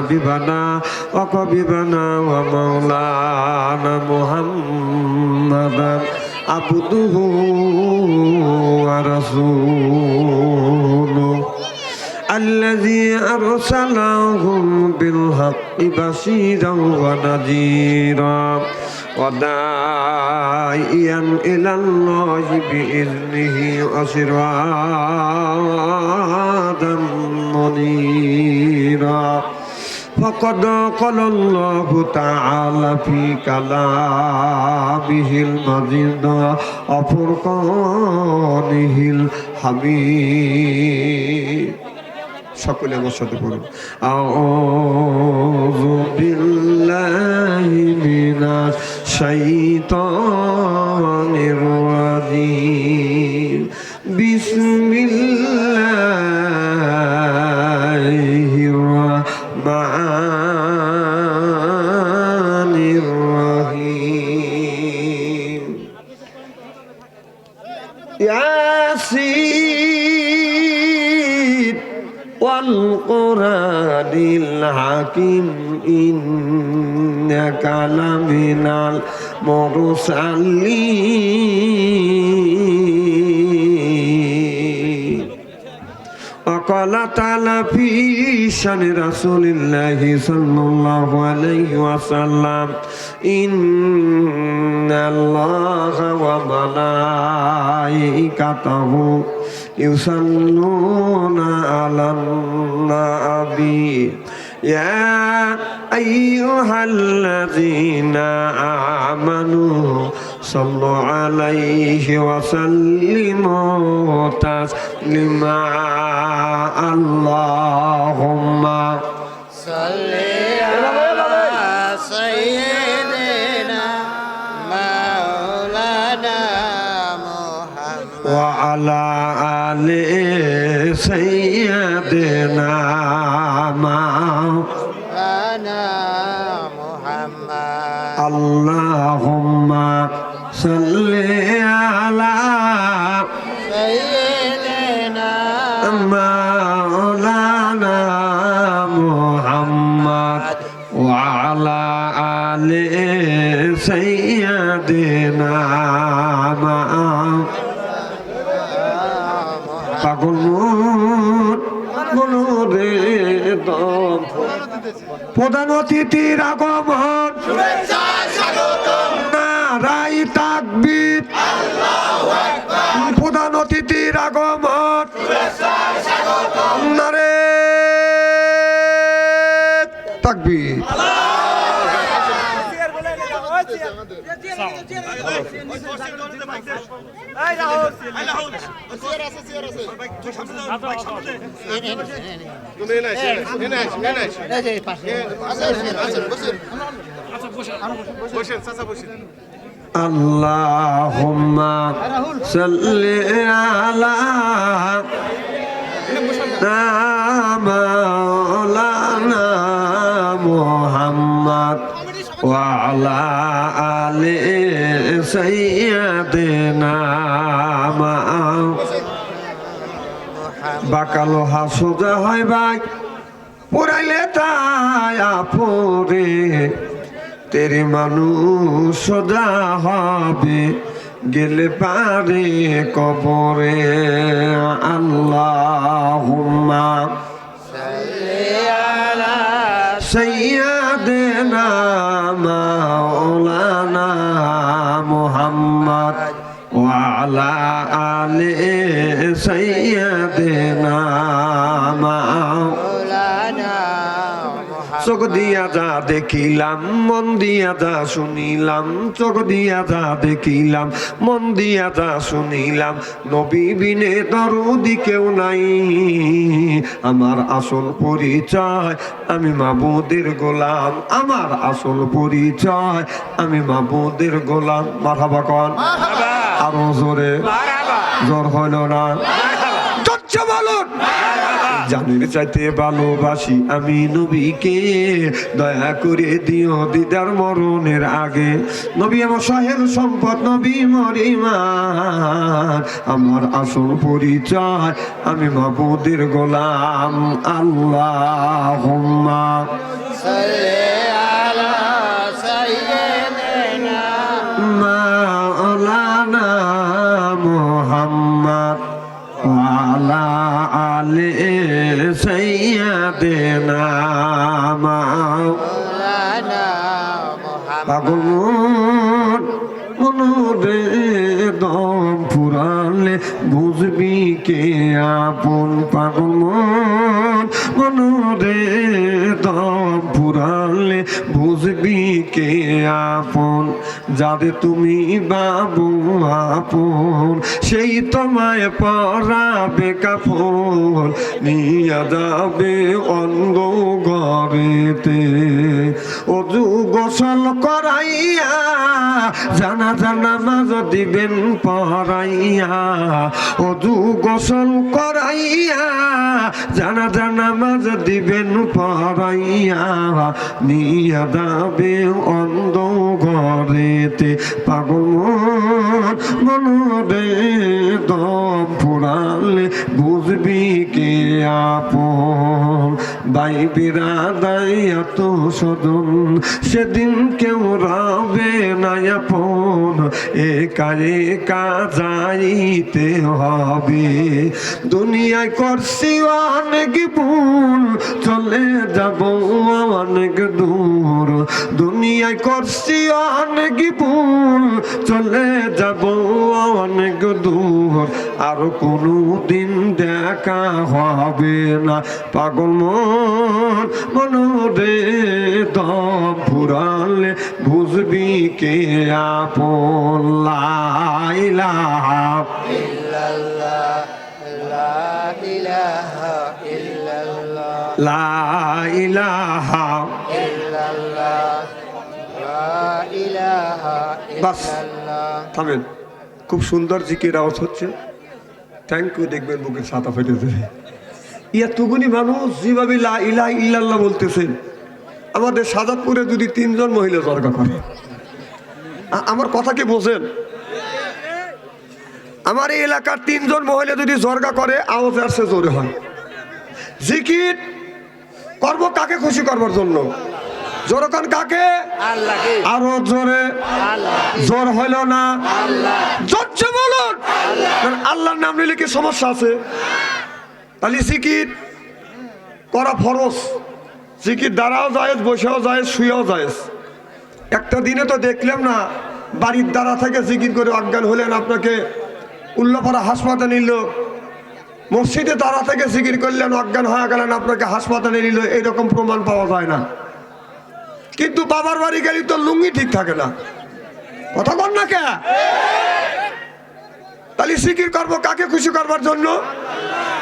حبيبنا وقبيبنا ومولانا محمدا عبده ورسوله الذي أرسله بالحق بشيرا ونذيرا وداعيا إلى الله بإذنه وسراجا منيرا فقد قال الله تعالى في كلامه المجيد وفرقانه الحميد সকলে আমার সাথে পড়ুন আউযু বিল্লাহি মিনাশ শাইতানির রাজিম বিসমিল্লাহির রাহমানির রহিম ইয়াসিন والقرآن الحكيم إنك لمن المرسلين وقال تعالى في شأن رسول الله صلى الله عليه وسلم إن الله وملائكته يصلون على النبي يا أيها الذين آمنوا صلوا عليه وسلموا تسليما اللهم صل على سيدنا مولانا محمد وعلى آل سيدنا مولانا محمد اللهم صل على سيدنا مولانا محمد وعلى آل سيدنا পাগল মনরে দম প্রধান অতিথির আগমন নারাই তাকবীর প্রধান অতিথির আগমন নারে তাকবীর Allahumma salli ala maulana Muhammad wa ala ali sayyidina বাকালো হাসুদা হয় ভাই পুরাইলে তায়া পরে তেরে মানুষ সদা হবে গেলে পারে কবরে আল্লাহুম্মা সাল্লি আলা সাইয়্যিদিনা মাওলানা মুহাম্মদ ওয়া আলা আলি সাইয়্যিদিনা মাওলানা চোখ দিয়া যা দেখিলাম মন দিয়া যা শুনিলাম চোখ দিয়া যা দেখিলাম মন দিয়া যা শুনিলাম নবী বিনে দরদি কেউ নাই আমার আসল পরিচয় আমি মাবুদের গোলাম আমার আসল পরিচয় আমি মাবুদের গোলাম মারহাবা কোন আরো জোরে জোর হইল না জোরছে বলুন জানের চাইতে ভালোবাসি আমি নবীকে, দয়া করে দিও দিদার মরণের আগে। নবী আমার সাহেল সম্পদ, নবী মরিমান, আমার আসল পরিচয় আমি মাবুদের গোলাম। আল্লাহুম্মা সাল্লি আলা সাইয়্যিদিনা মাওলানা মুহাম্মদ ওয়া আলা আলি সাইয়্যিদিনা মাওলানা মুহাম্মদ। পাগল মনরে দম ফুরালে বুঝবি কে আপন। পাগল মনরে দম ফুরালে বুঝবি কে আপন। যাদের তুমি বাবু আপন সেই তোমায় পরাবে কাফন, নিয়া যাবে অন্ধ ঘরেতে। অজু গোসল করাইয়া জানাজা নামাজ দিবেন পড়াইয়া। অজু গোসল করাইয়া জানাজা নামাজ দিবেন পড়াইয়া, নিয়া যাবে অন্ধ ঘরেতে। পাগল মনরে দম ফুরালে বুঝবি কে আপন। ভাই বিরাদাই এত সদন সেদিন কেউ রবে না আপন, একা একা যাইতে হবে। দুনিয়ায় করছি অনেক ভুল, চলে যাব অনেক দূর। দুনিয়ায় করছি অনেক ভুল, চলে যাব অনেক দূর। আর কোনো দিন দেখা হবে না। পাগল মনরে দম ফুরালে বুঝবি কে আপন। লা ইলাহা ইল্লাল্লাহ লা ইলাহা ইল্লাল্লাহ লা ইলাহা ইল্লাল্লাহ লা ইলাহা বাস। ইল্লাল্লাহ। থামেন, খুব সুন্দর জিকির আওয়াজ হচ্ছে। Thank you. দেখবেন বুকের ছাতা ফেটে দেবে। এতগুনি মানুষ যেভাবে লা ইলাহা ইল্লাল্লাহ বলতেছেন, আমাদের সাজাদপুরে যদি 3 জন মহিলা জরগা করে, আমার কথা কি বোঝেন? আমার এই এলাকার 3 জন মহিলা যদি জরগা করে, আওয়াজ আসছে জোরে হয়। জিকির করবো কাকে খুশি করবার জন্য? জোরকান কাকে? আল্লাহকে। আরো জোরে। আল্লাহ জোর হইল না, আল্লাহ জোরছে বলুন। কারণ আল্লাহর নাম নিলে কি সমস্যা আছে? তাহলে জিকির করা ফরজ। জিকির দাঁড়াও জায়েজ, বসেও জায়েজ, শুয়েও জায়েজ। একটা দিনে তো দেখলাম না বাড়ির দ্বারা থেকে জিকির করে অজ্ঞান হলেন, আপনাকে উল্লাপাড়া হাসপাতালে নিল। মসজিদে দ্বারা থেকে জিকির করলেন, অজ্ঞান হয়ে গেলেন, আপনাকে হাসপাতালে নিল। এইরকম প্রমাণ পাওয়া যায় না। কিন্তু বাবার বাড়ি গেলে তো লুঙ্গি ঠিক থাকে না। কথা বল না কে? তাহলে জিকির করবো কাকে খুশি করবার জন্য?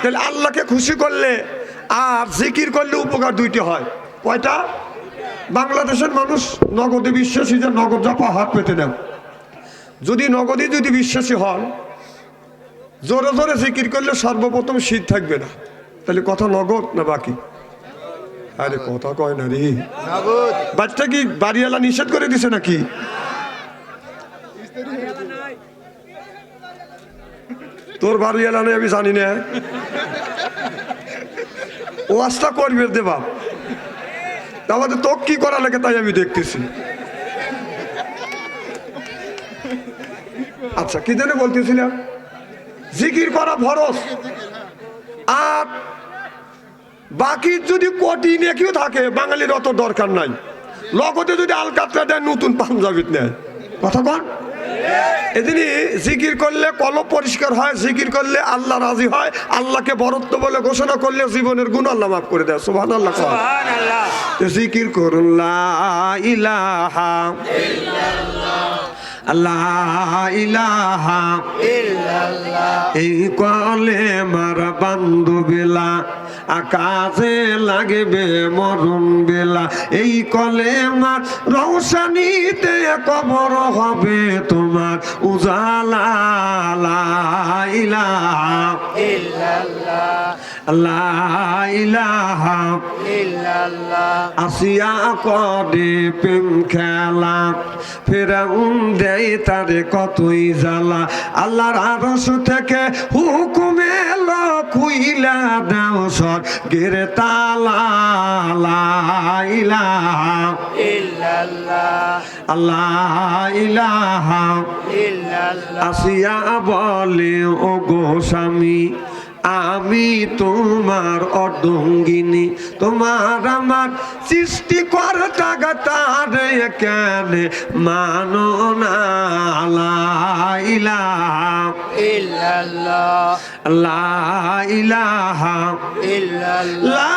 তাহলে আল্লাহকে খুশি করলে আর জিকির করলে উপকার দুইটি হয়। কয়টা? বাংলাদেশের মানুষ নগদে বিশ্বাসী, যে নগদ জাপা হাত পেতে নেন। যদি নগদে যদি বিশ্বাসী হন, জোরে জোরে জিকির করলে সর্বপ্রথম শীত থাকবে না। তাহলে কথা নগদ না বাকি? আরে কথা কয় না রে। নগদ। বাচ্চা কি বাড়িওয়ালা নিষেধ করে দিছে নাকি? তোর বাড়িওয়ালা নেই আমি জানি না। ও আস্থা করবে দেবা, আমাদের তো কি করা লাগে তাই আমি দেখতেছি। আচ্ছা, কি জানে বলতেছিলাম? জিকির করা ফরজ। আর বাকি যদি কোটি নেকিও থাকে, বাঙালির অত দরকার নাই। লগতে যদি আলকাতরা দেয়, নতুন পাঞ্জাবিত নেয়। কথা কন। এদিনই জিকির করলে কলব পরিষ্কার হয়, জিকির করলে আল্লাহ রাজি হয়, আল্লাহকে বরত্ব বলে ঘোষণা করলে জীবনের গুণ আল্লাহ মাফ করে দেয়। সুবহানাল্লাহ। সুবহানাল্লাহ। জিকির করুন লা ইলাহা ইল্লাল্লাহ, লা ইলাহা ইল্লাল্লাহ। এই কলে মার বান্ধবেলা আকাশে লাগবে মরণ বেলা এই কলেমার রৌশনীতে কবর হবে তোমার উজালা লা ইলাহা ইল্লাল্লাহ লা ইলাহা ইল্লাল্লাহ আসিয়া করে প্রেম খেলা ফেরাউন দেয় তারে কতই জ্বালা আল্লাহর আরশ থেকে হুকুম এলো খুইলা দাও সর গেরে তালা লা ইলাহা ইল্লাল্লাহ আল্লাহ ইলাহা ইল্লাল্লাহ আসিয়া বলে ও গো স্বামী আমি তোমার অর্ধঙ্গিনী তোমার আমার সৃষ্টিকর্তা তারে কেন মানো না লা ইলাহা ইল্লাল্লাহ লা ইলাহা ইল্লাল্লাহ লা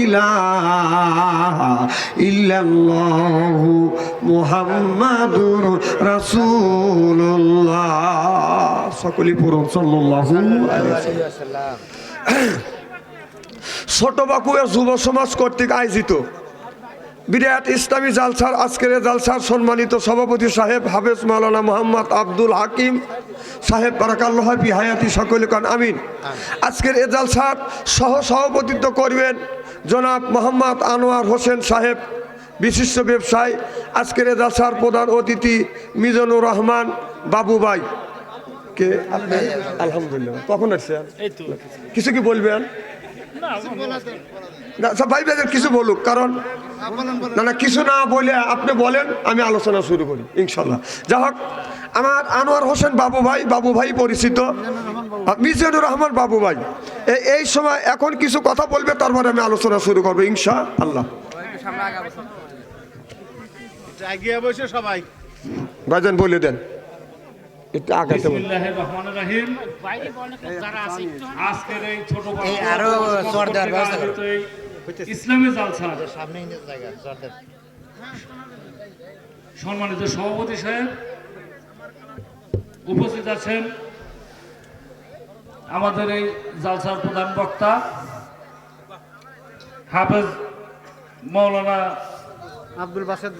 ইলাহা ইল্লাল্লাহু মুহাম্মাদুর রাসূলুল্লাহ সকলেই পড়ুন সাল্লাল্লাহু আলাইহি ওয়াসাল্লাম। ছোট বাকুয়া যুব সমাজ কর্তৃক আয়োজিত বিরাট ইসলামী জালসার আজকের এই জালসার সম্মানিত সভাপতি সাহেব হাফেজ মাওলানা মোহাম্মদ আব্দুল হাকিম সাহেব বারাকাল্লাহ ফি হায়াতি সকলে কান আমিন। আজকের এই জালসার সহ সভাপতিত্ব করবেন জনাব মোহাম্মদ আনোয়ার হোসেন সাহেব বিশিষ্ট ব্যবসায়ী। আজকের এই জালসার প্রধান অতিথি মিজানুর রহমান বাবু ভাই কে আপনি আলহামদুলিল্লাহ কখন আসছেন কিছু কি বলবেন না সব ভাই ভাইদের কিছু বলুক কারণ না না কিছু না বলে আপনি বলেন আমি আলোচনা শুরু করি ইনশাল্লাহ। যা হোক আমার আনোয়ার হোসেন বাবু ভাই পরিচিত মিজানুর রহমান বাবু ভাই এই সময় এখন কিছু কথা বলবে তারপরে আমি আলোচনা শুরু করবো ইনশাআল্লাহ। এগিয়ে বসে সবাই ভাইজান বলে দেন একটু আগাতে বলেন। বিসমিল্লাহির রহমানির রহিম। আজকের এই ছোট এই আরো জোর দেওয়ার ব্যবস্থা করো। আয়োজিত এই ইসলামী জালসা সামনে জায়গা জর্দার সম্মানিত সভাপতি সাহেব উপস্থিত আছেন, আমাদের এই জালসার প্রধান বক্তা হাফেজ মাওলানা আব্দুল বাসেদ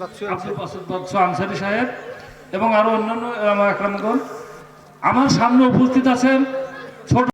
বাদশা আনসারী সাহেব এবং আরো অন্যান্য আমার সামনে উপস্থিত আছেন ছোট